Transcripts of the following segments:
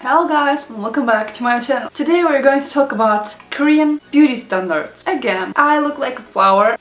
Hello guys and welcome back to my channel. Today we're going to talk about Korean beauty standards. Again, I look like a flower.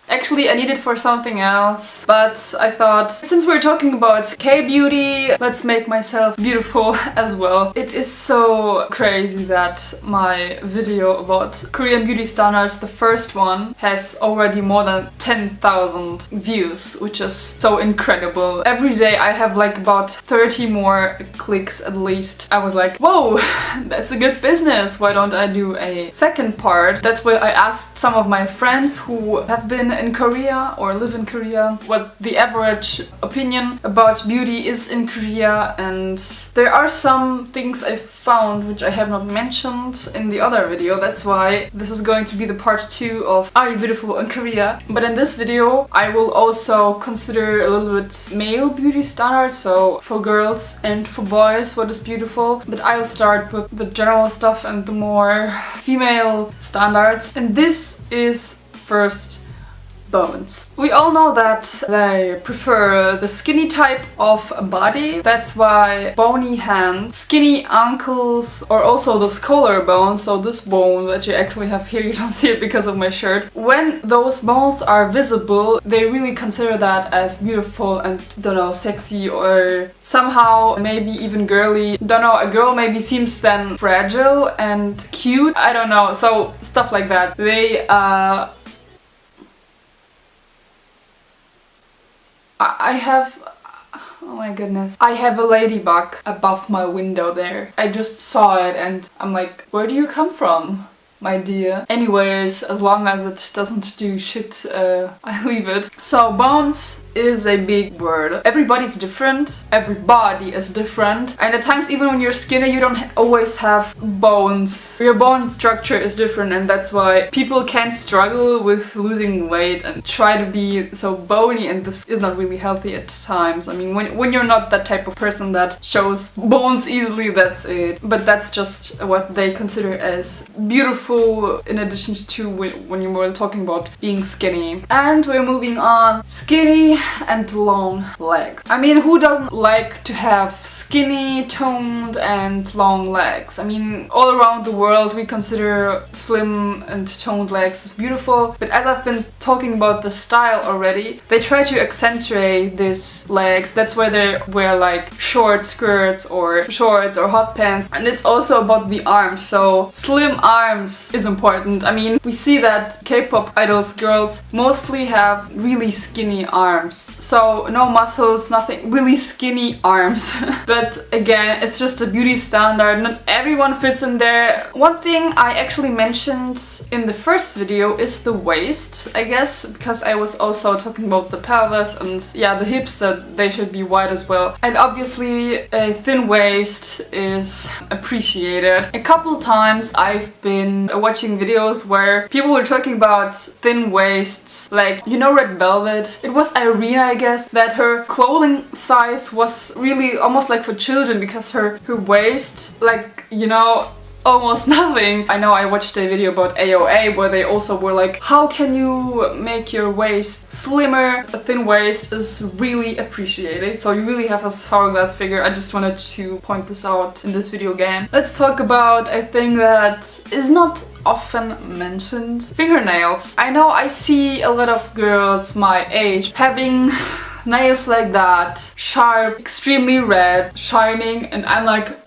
Actually, I need it for something else, but I thought since we're talking about K-beauty, let's make myself beautiful as well. It is so crazy that my video about Korean beauty standards, the first one, has already more than 10,000 views, which is so incredible. Every day I have like about 30 more clicks at least. I was like, whoa, that's a good business. Why don't I do a second part? That's why I asked some of my friends who have been in Korea or live in Korea what the average opinion about beauty is in Korea, and there are some things I found which I have not mentioned in the other video. That's why this is going to be the part 2 of Are You Beautiful in Korea? But in this video I will also consider a little bit male beauty standards, so for girls and for boys what is beautiful. But I'll start with the general stuff and the more female standards, and this is first bones. We all know that they prefer the skinny type of body. That's why bony hands, skinny ankles, or also those collarbones, so this bone that you actually have here, you don't see it because of my shirt. When those bones are visible, they really consider that as beautiful and, don't know, sexy or somehow maybe even girly. Don't know, a girl maybe seems then fragile and cute. I don't know, so stuff like that. I have, oh my goodness, I have a ladybug above my window there. I just saw it and I'm like, where do you come from, my dear? Anyways, as long as it doesn't do shit, I leave it. So bones is a big word. Everybody's different, everybody is different, and at times even when you're skinny you don't always have bones. Your bone structure is different, and that's why people can struggle with losing weight and try to be so bony, and this is not really healthy at times. I mean, when you're not that type of person that shows bones easily, that's it. But that's just what they consider as beautiful in addition to when you were talking about being skinny. And we're moving on. Skinny and long legs. I mean, who doesn't like to have skinny, toned and long legs? I mean, all around the world we consider slim and toned legs as beautiful, but as I've been talking about the style already, they try to accentuate these legs. That's why they wear like short skirts or shorts or hot pants, and it's also about the arms, so slim arms is important. I mean, we see that K-pop idols girls mostly have really skinny arms. So no muscles, nothing, really skinny arms. But again, it's just a beauty standard, not everyone fits in there. One thing I actually mentioned in the first video is the waist, I guess, because I was also talking about the pelvis and yeah, the hips, that they should be wide as well. And obviously a thin waist is appreciated. A couple times I've been watching videos where people were talking about thin waists, like, you know, Red Velvet. It was Irene, I guess, that her clothing size was really almost like for children because her waist, like, you know, almost nothing. I know I watched a video about AOA where they also were like, how can you make your waist slimmer? A thin waist is really appreciated, so you really have a hourglass figure. I just wanted to point this out in this video again. Let's talk about a thing that is not often mentioned: fingernails. I know I see a lot of girls my age having nails like that, sharp, extremely red, shining, and I'm like,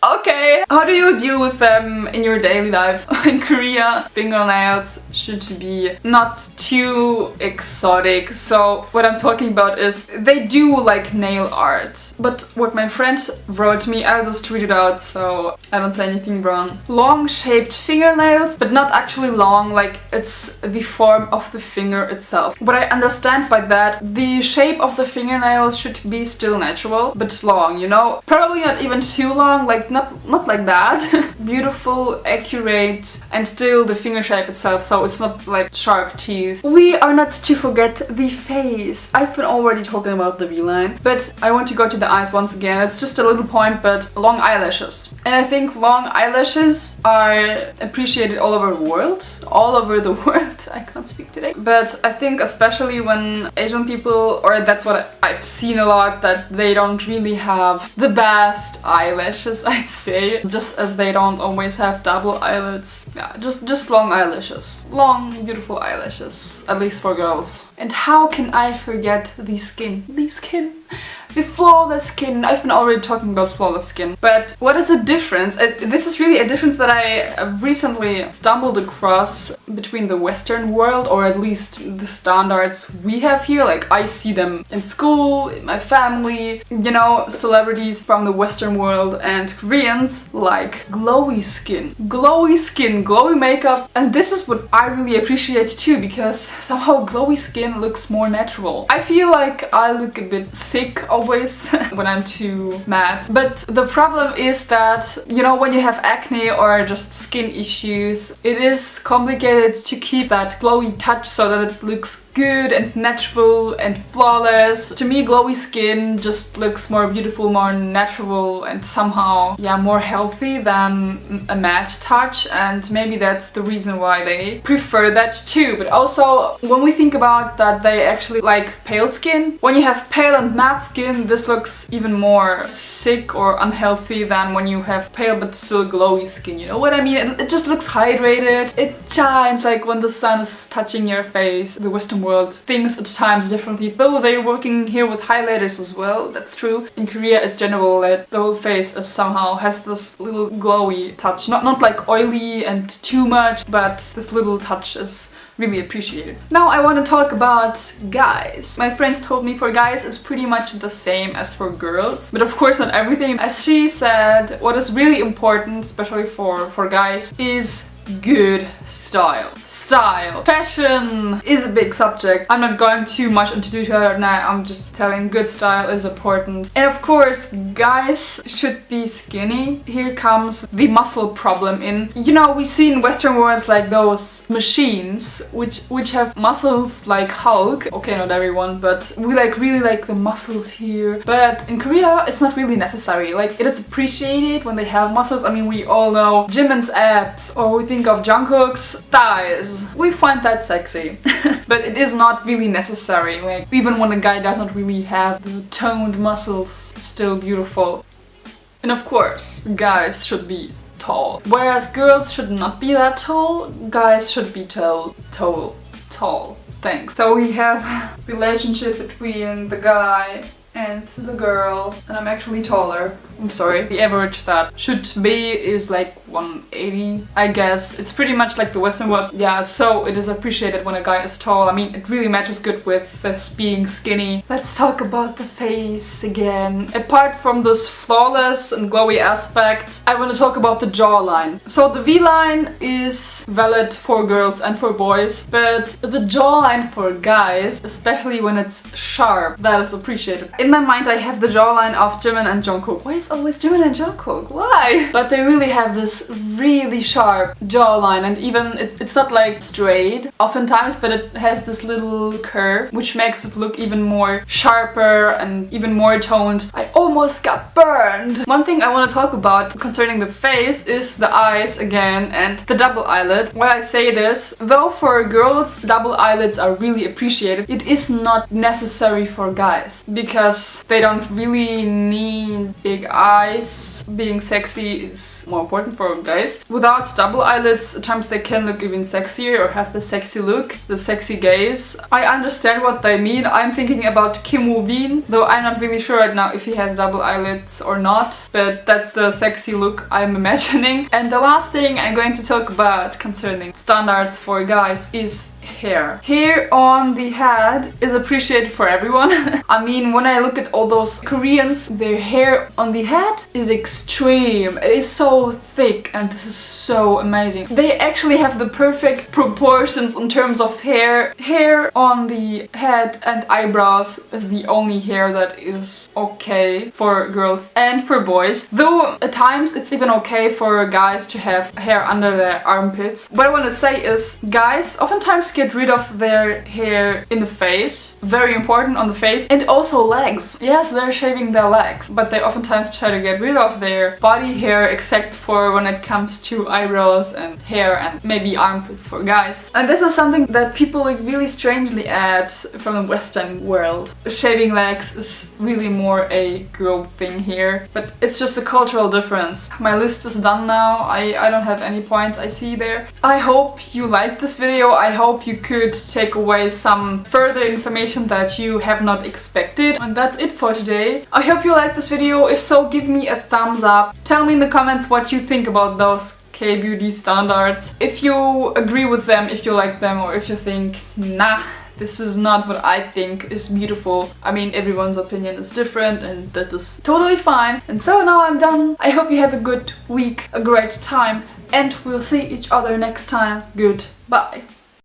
okay, how do you deal with them in your daily life? In Korea, fingernails should be not too exotic. So what I'm talking about is they do like nail art. But what my friend wrote me, I'll just read it out so I don't say anything wrong. Long shaped fingernails, but not actually long, like it's the form of the finger itself. What I understand by that, the shape of the fingernails should be still natural, but long, you know? Probably not even too long, like not not like that. Beautiful, accurate, and still the finger shape itself, so it's not like shark teeth. We are not to forget the face. I've been already talking about the V-line, but I want to go to the eyes once again. It's just a little point, but long eyelashes. And I think long eyelashes are appreciated all over the world. All over the world. I can't speak today. But I think especially when Asian people, or that's what I've seen a lot, that they don't really have the best eyelashes, I'd say. Just as they don't always have double eyelids. Yeah, just long eyelashes. Long, beautiful eyelashes. At least for girls. And how can I forget the skin? The skin. The flawless skin. I've been already talking about flawless skin. But what is the difference? This is really a difference that I recently stumbled across between the Western world, or at least the standards we have here. Like, I see them in school, in my family, you know, celebrities from the Western world, and Koreans like glowy skin. Glowy skin, glowy makeup. And this is what I really appreciate too, because somehow glowy skin looks more natural. I feel like I look a bit sick always when I'm too matte. But the problem is that, you know, when you have acne or just skin issues, it is complicated to keep that glowy touch so that it looks good and natural and flawless. To me, glowy skin just looks more beautiful, more natural, and somehow, yeah, more healthy than a matte touch, and maybe that's the reason why they prefer that too. But also, when we think about that they actually like pale skin, when you have pale and matte skin, this looks even more sick or unhealthy than when you have pale but still glowy skin, you know what I mean? It just looks hydrated, it shines like when the sun is touching your face. The Western world thinks at times differently, though they're working here with highlighters as well, that's true. In Korea it's general that the whole face is somehow has this little glowy touch, not like oily and too much, but this little touch is really appreciated. Now I want to talk about guys. My friends told me for guys it's pretty much the same as for girls, but of course not everything. As she said, what is really important, especially for guys, is good style. Style. Fashion is a big subject. I'm not going too much into detail right now. I'm just telling good style is important. And of course, guys should be skinny. Here comes the muscle problem in. You know, we see in Western worlds like those machines which have muscles like Hulk. Okay, not everyone, but we really like the muscles here. But in Korea, it's not really necessary. Like, it is appreciated when they have muscles. I mean, we all know Jimin's abs, or we think of Jungkook's thighs. We find that sexy. But it is not really necessary. Like, even when a guy doesn't really have the toned muscles, it's still beautiful. And of course, guys should be tall. Whereas girls should not be that tall, guys should be tall. Thanks. So we have relationship between the guy and the girl, and I'm actually taller. I'm sorry. The average that should be is like 180, I guess. It's pretty much like the Western world. Yeah, so it is appreciated when a guy is tall. I mean, it really matches good with us being skinny. Let's talk about the face again. Apart from this flawless and glowy aspect, I want to talk about the jawline. So the V-line is valid for girls and for boys, but the jawline for guys, especially when it's sharp, that is appreciated. In my mind, I have the jawline of Jimin and Jungkook. Why is always Jimin and Jungkook? Why? But they really have this really sharp jawline, and even it's not like straight oftentimes, but it has this little curve which makes it look even more sharper and even more toned. I almost got burned! One thing I want to talk about concerning the face is the eyes again and the double eyelid. Why I say this, though for girls double eyelids are really appreciated, it is not necessary for guys because they don't really need big eyes. Being sexy is more important for guys. Without double eyelids, at times they can look even sexier or have the sexy look, the sexy gaze. I understand what they mean. I'm thinking about Kim Woo-bin, though I'm not really sure right now if he has double eyelids or not, but that's the sexy look I'm imagining. And the last thing I'm going to talk about concerning standards for guys is hair. Hair on the head is appreciated for everyone. I mean, when I look at all those Koreans, their hair on the head is extreme. It is so thick and this is so amazing. They actually have the perfect proportions in terms of hair. Hair on the head and eyebrows is the only hair that is okay for girls and for boys. Though at times it's even okay for guys to have hair under their armpits. What I want to say is guys oftentimes get rid of their hair in the face. Very important, on the face. And also legs. Yes, they're shaving their legs, but they oftentimes try to get rid of their body hair except for when it comes to eyebrows and hair and maybe armpits for guys. And this is something that people like really strangely add from the Western world. Shaving legs is really more a girl thing here, but it's just a cultural difference. My list is done now. I don't have any points I see there. I hope you liked this video. I hope you could take away some further information that you have not expected. And that's it for today. I hope you liked this video. If so, give me a thumbs up. Tell me in the comments what you think about those K-beauty standards. If you agree with them, if you like them, or if you think, nah, this is not what I think is beautiful. I mean, everyone's opinion is different and that is totally fine. And so now I'm done. I hope you have a good week, a great time, and we'll see each other next time. Goodbye.